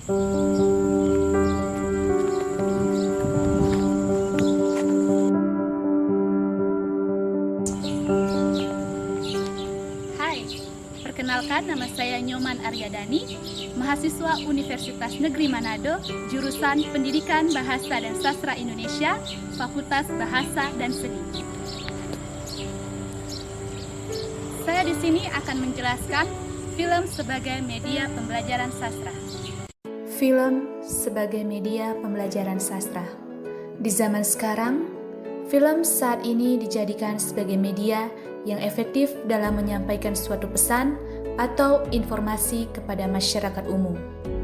Hai, perkenalkan nama saya Nyoman Aryadani, mahasiswa Universitas Negeri Manado, jurusan Pendidikan Bahasa dan Sastra Indonesia, Fakultas Bahasa dan Seni. Saya di sini akan menjelaskan film sebagai media pembelajaran sastra. Film sebagai media pembelajaran sastra. Di zaman sekarang, film saat ini dijadikan sebagai media yang efektif dalam menyampaikan suatu pesan atau informasi kepada masyarakat umum.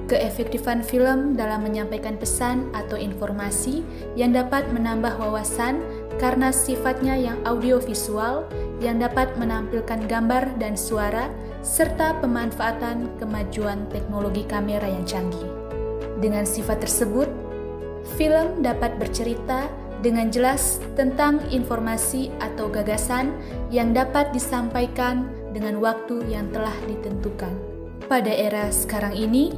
Keefektifan film dalam menyampaikan pesan atau informasi yang dapat menambah wawasan karena sifatnya yang audiovisual yang dapat menampilkan gambar dan suara serta pemanfaatan kemajuan teknologi kamera yang canggih. Dengan sifat tersebut, film dapat bercerita dengan jelas tentang informasi atau gagasan yang dapat disampaikan dengan waktu yang telah ditentukan. Pada era sekarang ini,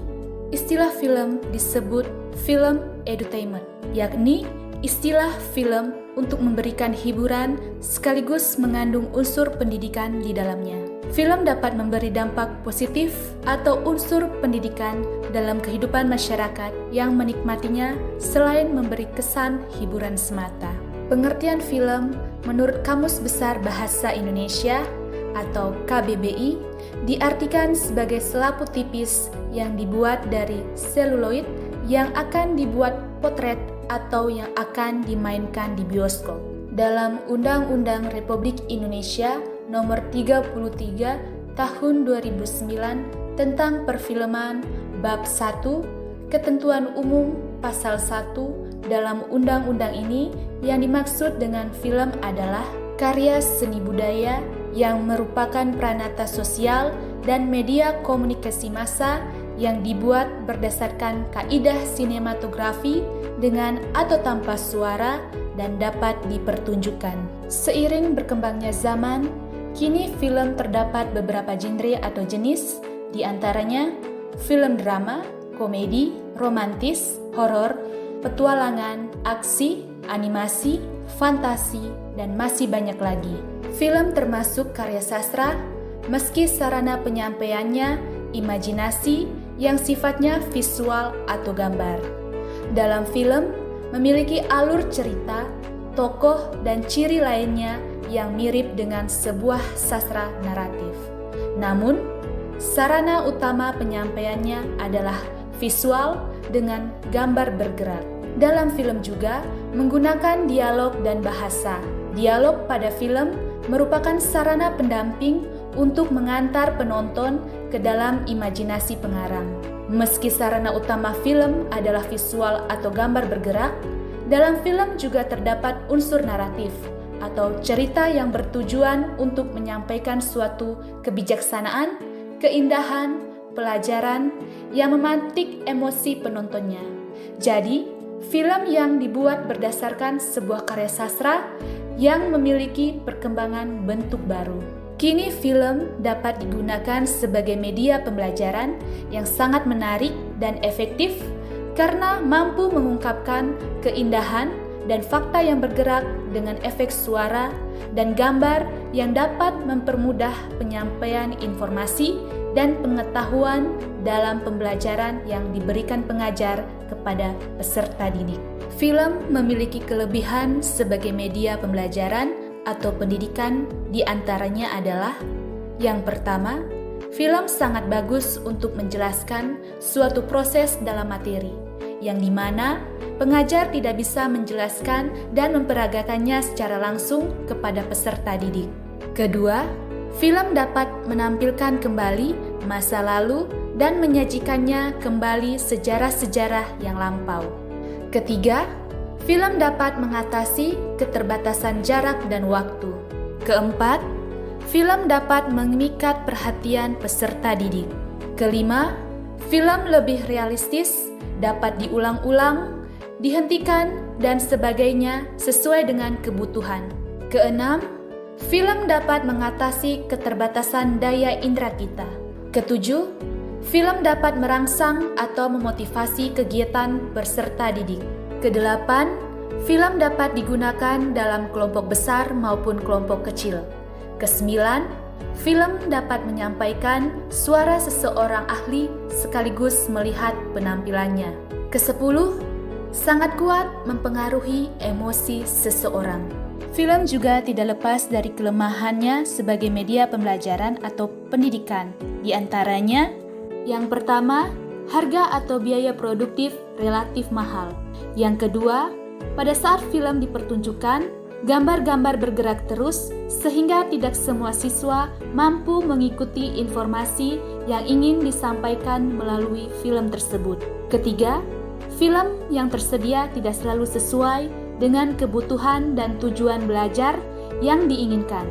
istilah film disebut film edutainment, yakni istilah film untuk memberikan hiburan sekaligus mengandung unsur pendidikan di dalamnya. Film dapat memberi dampak positif atau unsur pendidikan dalam kehidupan masyarakat yang menikmatinya selain memberi kesan hiburan semata. Pengertian film menurut Kamus Besar Bahasa Indonesia atau KBBI diartikan sebagai selaput tipis yang dibuat dari seluloid yang akan dibuat potret atau yang akan dimainkan di bioskop. Dalam Undang-Undang Republik Indonesia Nomor 33 Tahun 2009 tentang Perfilman Bab 1, Ketentuan Umum Pasal 1 dalam undang-undang ini yang dimaksud dengan film adalah karya seni budaya yang merupakan pranata sosial dan media komunikasi massa yang dibuat berdasarkan kaidah sinematografi dengan atau tanpa suara dan dapat dipertunjukkan. Seiring berkembangnya zaman, kini film terdapat beberapa genre atau jenis, di antaranya film drama, komedi, romantis, horor, petualangan, aksi, animasi, fantasi, dan masih banyak lagi. Film termasuk karya sastra, meski sarana penyampaiannya imajinasi yang sifatnya visual atau gambar. Dalam film memiliki alur cerita, tokoh, dan ciri lainnya yang mirip dengan sebuah sastra naratif. Namun, sarana utama penyampaiannya adalah visual dengan gambar bergerak. Dalam film juga menggunakan dialog dan bahasa. Dialog pada film merupakan sarana pendamping untuk mengantar penonton ke dalam imajinasi pengarang. Meski sarana utama film adalah visual atau gambar bergerak, dalam film juga terdapat unsur naratif atau cerita yang bertujuan untuk menyampaikan suatu kebijaksanaan, keindahan, pelajaran yang memantik emosi penontonnya. Jadi, film yang dibuat berdasarkan sebuah karya sastra yang memiliki perkembangan bentuk baru. Kini film dapat digunakan sebagai media pembelajaran yang sangat menarik dan efektif karena mampu mengungkapkan keindahan dan fakta yang bergerak dengan efek suara dan gambar yang dapat mempermudah penyampaian informasi dan pengetahuan dalam pembelajaran yang diberikan pengajar kepada peserta didik. Film memiliki kelebihan sebagai media pembelajaran atau pendidikan, di antaranya adalah yang pertama, film sangat bagus untuk menjelaskan suatu proses dalam materi, yang dimana pengajar tidak bisa menjelaskan dan memperagakannya secara langsung kepada peserta didik. Kedua, film dapat menampilkan kembali masa lalu dan menyajikannya kembali sejarah-sejarah yang lampau. Ketiga, film dapat mengatasi keterbatasan jarak dan waktu. Keempat, film dapat memikat perhatian peserta didik. Kelima, film lebih realistis, dapat diulang-ulang, dihentikan, dan sebagainya sesuai dengan kebutuhan. Keenam, film dapat mengatasi keterbatasan daya indera kita. Ketujuh, Film dapat merangsang atau memotivasi kegiatan peserta didik. Kedelapan, film dapat digunakan dalam kelompok besar maupun kelompok kecil. Kesembilan, film dapat menyampaikan suara seseorang ahli sekaligus melihat penampilannya. Kesepuluh, sangat kuat mempengaruhi emosi seseorang. Film juga tidak lepas dari kelemahannya sebagai media pembelajaran atau pendidikan. Di antaranya, yang pertama, harga atau biaya produktif relatif mahal. Yang kedua, pada saat film dipertunjukkan, gambar-gambar bergerak terus sehingga tidak semua siswa mampu mengikuti informasi yang ingin disampaikan melalui film tersebut. Ketiga, film yang tersedia tidak selalu sesuai dengan kebutuhan dan tujuan belajar yang diinginkan,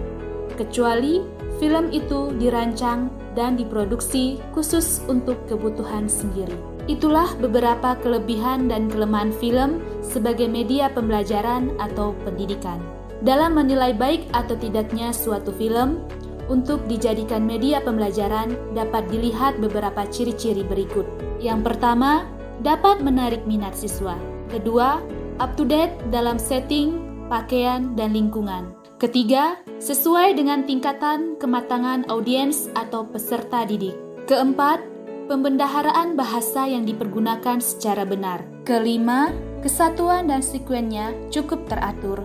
kecuali film itu dirancang dan diproduksi khusus untuk kebutuhan sendiri. Itulah beberapa kelebihan dan kelemahan film sebagai media pembelajaran atau pendidikan. Dalam menilai baik atau tidaknya suatu film untuk dijadikan media pembelajaran dapat dilihat beberapa ciri-ciri berikut. Yang pertama, dapat menarik minat siswa. Kedua, up to date dalam setting, pakaian, dan lingkungan. Ketiga, sesuai dengan tingkatan kematangan audiens atau peserta didik. Keempat, pembendaharaan bahasa yang dipergunakan secara benar. Kelima, kesatuan dan sekuennya cukup teratur.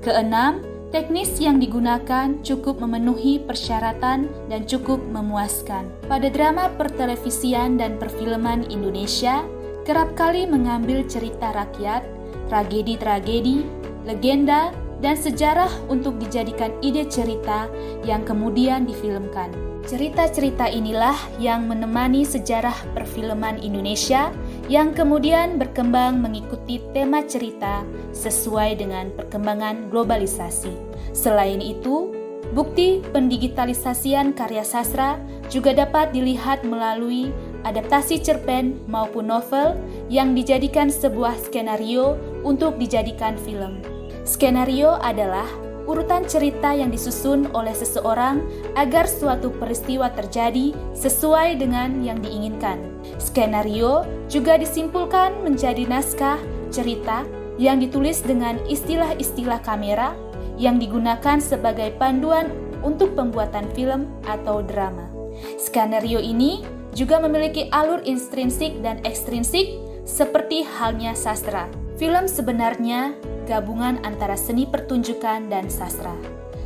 Keenam, teknis yang digunakan cukup memenuhi persyaratan dan cukup memuaskan. Pada drama pertelevisian dan perfilman Indonesia, kerap kali mengambil cerita rakyat, tragedi-tragedi, legenda, dan sejarah untuk dijadikan ide cerita yang kemudian difilmkan. Cerita-cerita inilah yang menemani sejarah perfilman Indonesia yang kemudian berkembang mengikuti tema cerita sesuai dengan perkembangan globalisasi. Selain itu, bukti pendigitalisasian karya sastra juga dapat dilihat melalui adaptasi cerpen maupun novel yang dijadikan sebuah skenario untuk dijadikan film. Skenario adalah urutan cerita yang disusun oleh seseorang agar suatu peristiwa terjadi sesuai dengan yang diinginkan. Skenario juga disimpulkan menjadi naskah cerita yang ditulis dengan istilah-istilah kamera yang digunakan sebagai panduan untuk pembuatan film atau drama. Skenario ini juga memiliki alur intrinsik dan ekstrinsik seperti halnya sastra. Film sebenarnya gabungan antara seni pertunjukan dan sastra.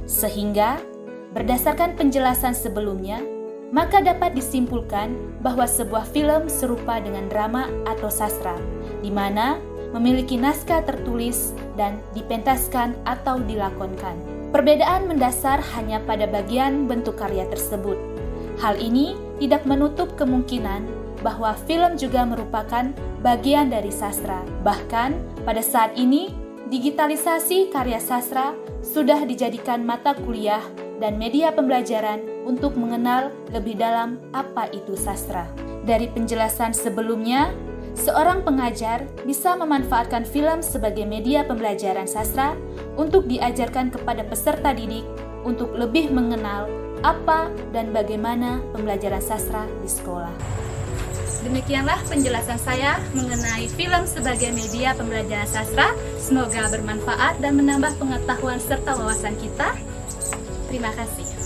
Sehingga, berdasarkan penjelasan sebelumnya, maka dapat disimpulkan bahwa sebuah film serupa dengan drama atau sastra, di mana memiliki naskah tertulis dan dipentaskan atau dilakonkan. Perbedaan mendasar hanya pada bagian bentuk karya tersebut. Hal ini tidak menutup kemungkinan bahwa film juga merupakan bagian dari sastra. Bahkan, pada saat ini, digitalisasi karya sastra sudah dijadikan mata kuliah dan media pembelajaran untuk mengenal lebih dalam apa itu sastra. Dari penjelasan sebelumnya, seorang pengajar bisa memanfaatkan film sebagai media pembelajaran sastra untuk diajarkan kepada peserta didik untuk lebih mengenal apa dan bagaimana pembelajaran sastra di sekolah. Demikianlah penjelasan saya mengenai film sebagai media pembelajaran sastra. Semoga bermanfaat dan menambah pengetahuan serta wawasan kita. Terima kasih.